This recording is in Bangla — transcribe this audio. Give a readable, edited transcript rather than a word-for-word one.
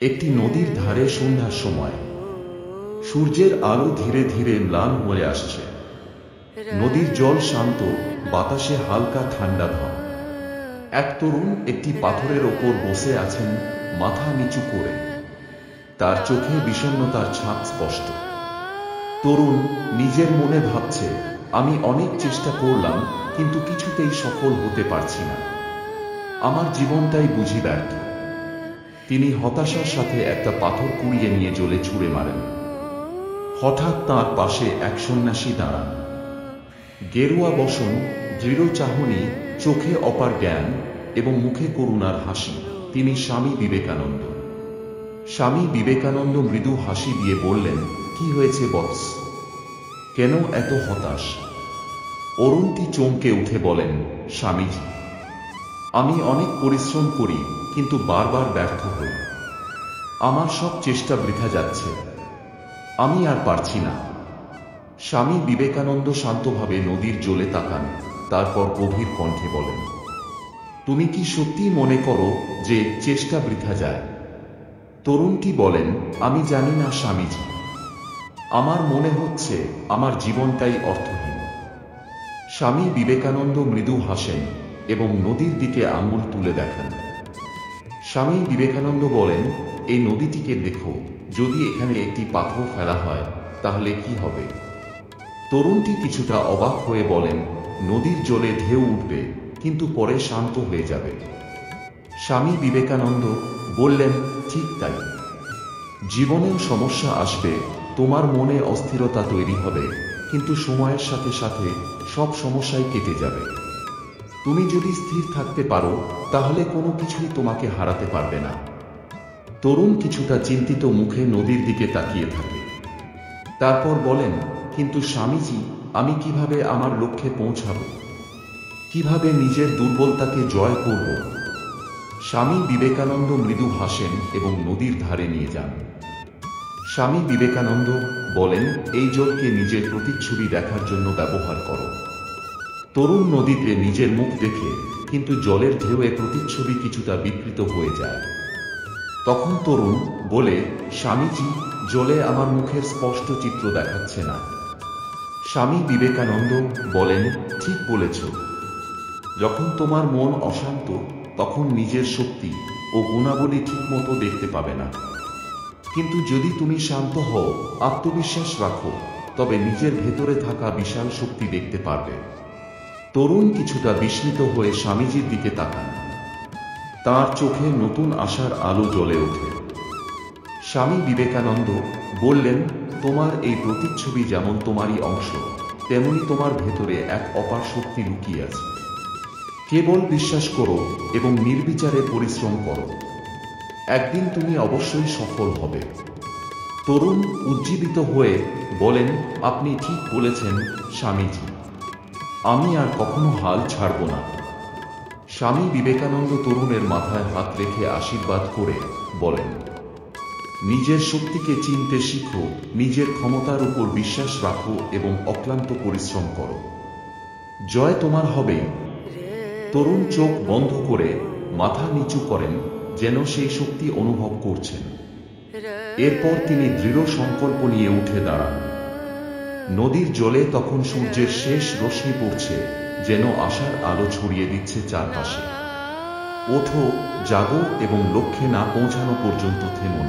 একটি নদীর ধারে সন্ধ্যার সময় সূর্যের আলো ধীরে ধীরে ম্লান হয়ে আসছে। নদীর জল শান্ত, বাতাসে হালকা ঠান্ডা ভাব। এক তরুণ একটি পাথরের ওপর বসে আছেন, মাথা নিচু করে। তার চোখে বিষণ্ণতার ছাপ স্পষ্ট। তরুণ নিজের মনে ভাবছে, আমি অনেক চেষ্টা করলাম, কিন্তু কিছুতেই সফল হতে পারছি না। আমার জীবনটাই বুঝি ব্যর্থ। তিনি হতাশার সাথে একটা পাথর কুড়িয়ে নিয়ে জলে ছুঁড়ে মারেন। হঠাৎ তাঁর পাশে এক সন্ন্যাসী দাঁড়ান। গেরুয়া বসন, দৃঢ় চাহনি, চোখে অপার জ্ঞান এবং মুখে করুণার হাসি। তিনি স্বামী বিবেকানন্দ। স্বামী বিবেকানন্দ মৃদু হাসি দিয়ে বললেন, কি হয়েছে বৎস? কেন এত হতাশ? অরুণটি চমকে উঠে বলেন, স্বামীজি, আমি অনেক পরিশ্রম করি, কিন্তু বারবার ব্যর্থ হই। আমার সব চেষ্টা বৃথা যাচ্ছে। আমি আর পারছি না। স্বামী বিবেকানন্দ শান্তভাবে নদীর জলে তাকান, তারপর গভীর কণ্ঠে বলেন, তুমি কি সত্যি মনে করো যে চেষ্টা বৃথা যায়? তরুণটি বলেন, আমি জানি না স্বামীজি। আমার মনে হচ্ছে আমার জীবনটাই অর্থহীন। স্বামী বিবেকানন্দ মৃদু হাসেন এবং নদীর দিকে আঙুল তুলে দেখান। স্বামী বিবেকানন্দ বলেন, এই নদীটিকে দেখো, যদি এখানে একটি পাথর ফেলা হয় তাহলে কি হবে? তরুণটি কিছুটা অবাক হয়ে বলেন, নদীর জলে ঢেউ উঠবে, কিন্তু পরে শান্ত হয়ে যাবে। স্বামী বিবেকানন্দ বললেন, ঠিক তাই। জীবনেও সমস্যা আসবে, তোমার মনে অস্থিরতা তৈরি হবে, কিন্তু সময়ের সাথে সাথে সব সমস্যাই কেটে যাবে। তুমি যদি স্থির থাকতে পারো, তাহলে কোনো কিছুই তোমাকে হারাতে পারবে না। তরুণ কিছুটা চিন্তিত মুখে নদীর দিকে তাকিয়ে থাকে। তারপর বলেন, কিন্তু স্বামীজি, আমি কিভাবে আমার লক্ষ্যে পৌঁছাব? কিভাবে নিজের দুর্বলতাকে জয় করব? স্বামী বিবেকানন্দ মৃদু হাসেন এবং নদীর ধারে নিয়ে যান। স্বামী বিবেকানন্দ বলেন, এই জলকে নিজের প্রতিচ্ছবি দেখার জন্য ব্যবহার করো। তরুণ নদীতে নিজের মুখ দেখে, কিন্তু জলের ঢেউয়ে প্রতিচ্ছবি কিছুটা বিকৃত হয়ে যায়। তখন তরুণ বলে, স্বামীজি, জলে আমার মুখের স্পষ্ট চিত্র দেখাচ্ছে না। স্বামী বিবেকানন্দ বলেন, ঠিক বলেছ। যখন তোমার মন অশান্ত, তখন নিজের শক্তি ও গুণাবলী ঠিকমতো দেখতে পাবে না। কিন্তু যদি তুমি শান্ত হও, আত্মবিশ্বাস রাখো, তবে নিজের ভেতরে থাকা বিশাল শক্তি দেখতে পারবে। তরুণ কিছুটা বিস্মিত হয়ে স্বামীজির দিকে তাকান। তাঁর চোখে নতুন আশার আলো জ্বলে ওঠে। স্বামী বিবেকানন্দ বললেন, তোমার এই প্রতিচ্ছবি যেমন তোমারই অংশ, তেমনি তোমার ভেতরে এক অপার শক্তি লুকিয়ে আছে। কেবল বিশ্বাস করো এবং নির্বিচারে পরিশ্রম করো। একদিন তুমি অবশ্যই সফল হবে। তরুণ উজ্জীবিত হয়ে বলেন, আপনি ঠিক বলেছেন স্বামীজি। আমি আর কখনো হাল ছাড়ব না। স্বামী বিবেকানন্দ তরুণের মাথায় হাত রেখে আশীর্বাদ করে বলেন, নিজের শক্তিকে চিনতে শিখো, নিজের ক্ষমতার উপর বিশ্বাস রাখো এবং অক্লান্ত পরিশ্রম করো। জয় তোমার হবেই। তরুণ চোখ বন্ধ করে মাথা নিচু করেন, যেন সেই শক্তি অনুভব করছেন। এরপর তিনি দৃঢ় সংকল্প নিয়ে উঠে দাঁড়ান। নদীর জলে তখন সূর্যের শেষ রশ্মি পড়ছে, যেন আশার আলো ছড়িয়ে দিচ্ছে চারপাশে। ওঠো, জাগো এবং লক্ষ্যে না পৌঁছানো পর্যন্ত থেমো না।